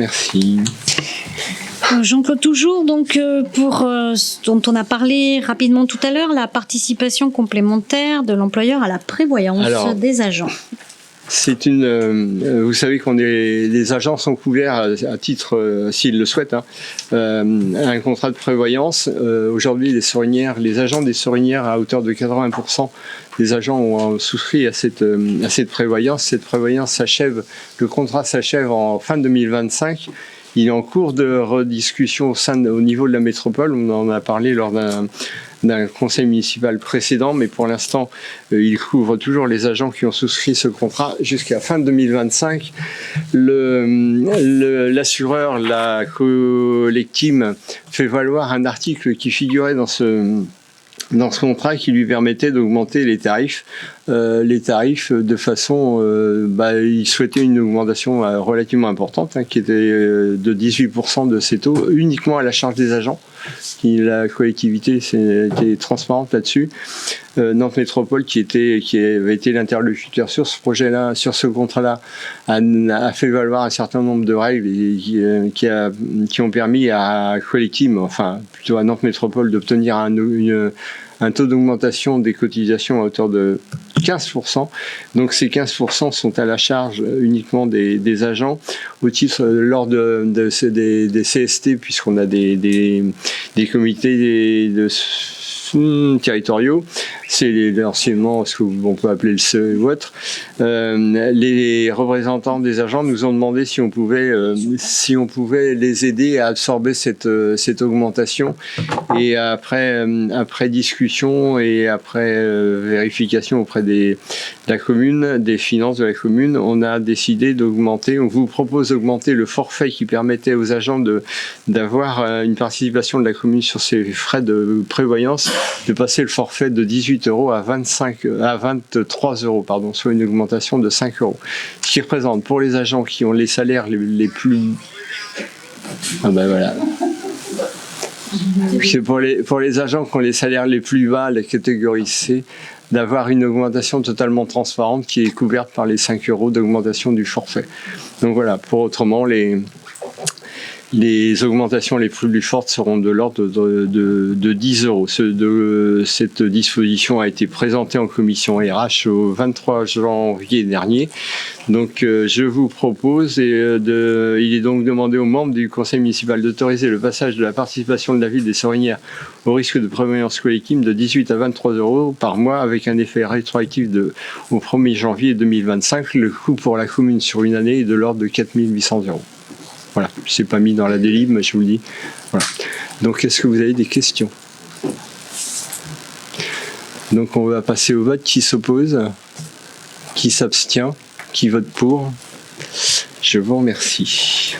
Merci. Jean-Claude, toujours, donc, pour ce dont on a parlé rapidement tout à l'heure, la participation complémentaire de l'employeur à la prévoyance des agents. C'est vous savez les agents sont couverts à titre, s'ils le souhaitent, un contrat de prévoyance. Aujourd'hui, les agents des sorinières, à hauteur de 80%, les agents ont souscrit à cette prévoyance. Cette prévoyance s'achève, le contrat s'achève en fin 2025. Il est en cours de rediscussion au niveau de la métropole. On en a parlé lors d'un conseil municipal précédent, mais pour l'instant, il couvre toujours les agents qui ont souscrit ce contrat jusqu'à fin 2025. L'assureur, la collectime, fait valoir un article qui figurait dans ce contrat qui lui permettait d'augmenter les tarifs de façon... il souhaitait une augmentation relativement importante, qui était de 18% de ces taux, uniquement à la charge des agents. La collectivité était transparente là-dessus. Nantes Métropole, qui avait été l'interlocuteur sur ce projet-là, sur ce contrat-là, a fait valoir un certain nombre de règles qui ont permis à Collectim, enfin plutôt à Nantes Métropole, d'obtenir un taux d'augmentation des cotisations à hauteur de 15%. Donc ces 15% sont à la charge uniquement des agents au titre lors des CST, puisqu'on a des comités territoriaux. C'est l'anciennement, ce qu'on peut appeler le CE ou autre. Les représentants des agents nous ont demandé si on pouvait les aider à absorber cette augmentation. Et après discussion et après vérification auprès de la commune, des finances de la commune, on a décidé d'augmenter. On vous propose d'augmenter le forfait qui permettait aux agents d'avoir une participation de la commune sur ces frais de prévoyance, de passer le forfait de 18 € à 23 €, pardon, soit une augmentation de 5 €. Ce qui représente pour les agents qui ont les salaires les plus... C'est pour les agents qui ont les salaires les plus bas, la catégorie C, d'avoir une augmentation totalement transparente qui est couverte par les 5 € d'augmentation du forfait. Donc voilà, pour autrement, les augmentations les plus fortes seront de l'ordre de 10 €. Cette disposition a été présentée en commission RH au 23 janvier dernier. Donc je vous propose, il est donc demandé aux membres du conseil municipal d'autoriser le passage de la participation de la ville des Sorinières au risque de prévoyance collective de 18 à 23 € par mois, avec un effet rétroactif au 1er janvier 2025. Le coût pour la commune sur une année est de l'ordre de 4 800 €. Voilà, je ne l'ai pas mis dans la délib, mais je vous le dis. Voilà. Donc, est-ce que vous avez des questions? Donc, on va passer au vote. Qui s'oppose? Qui s'abstient? Qui vote pour? Je vous remercie.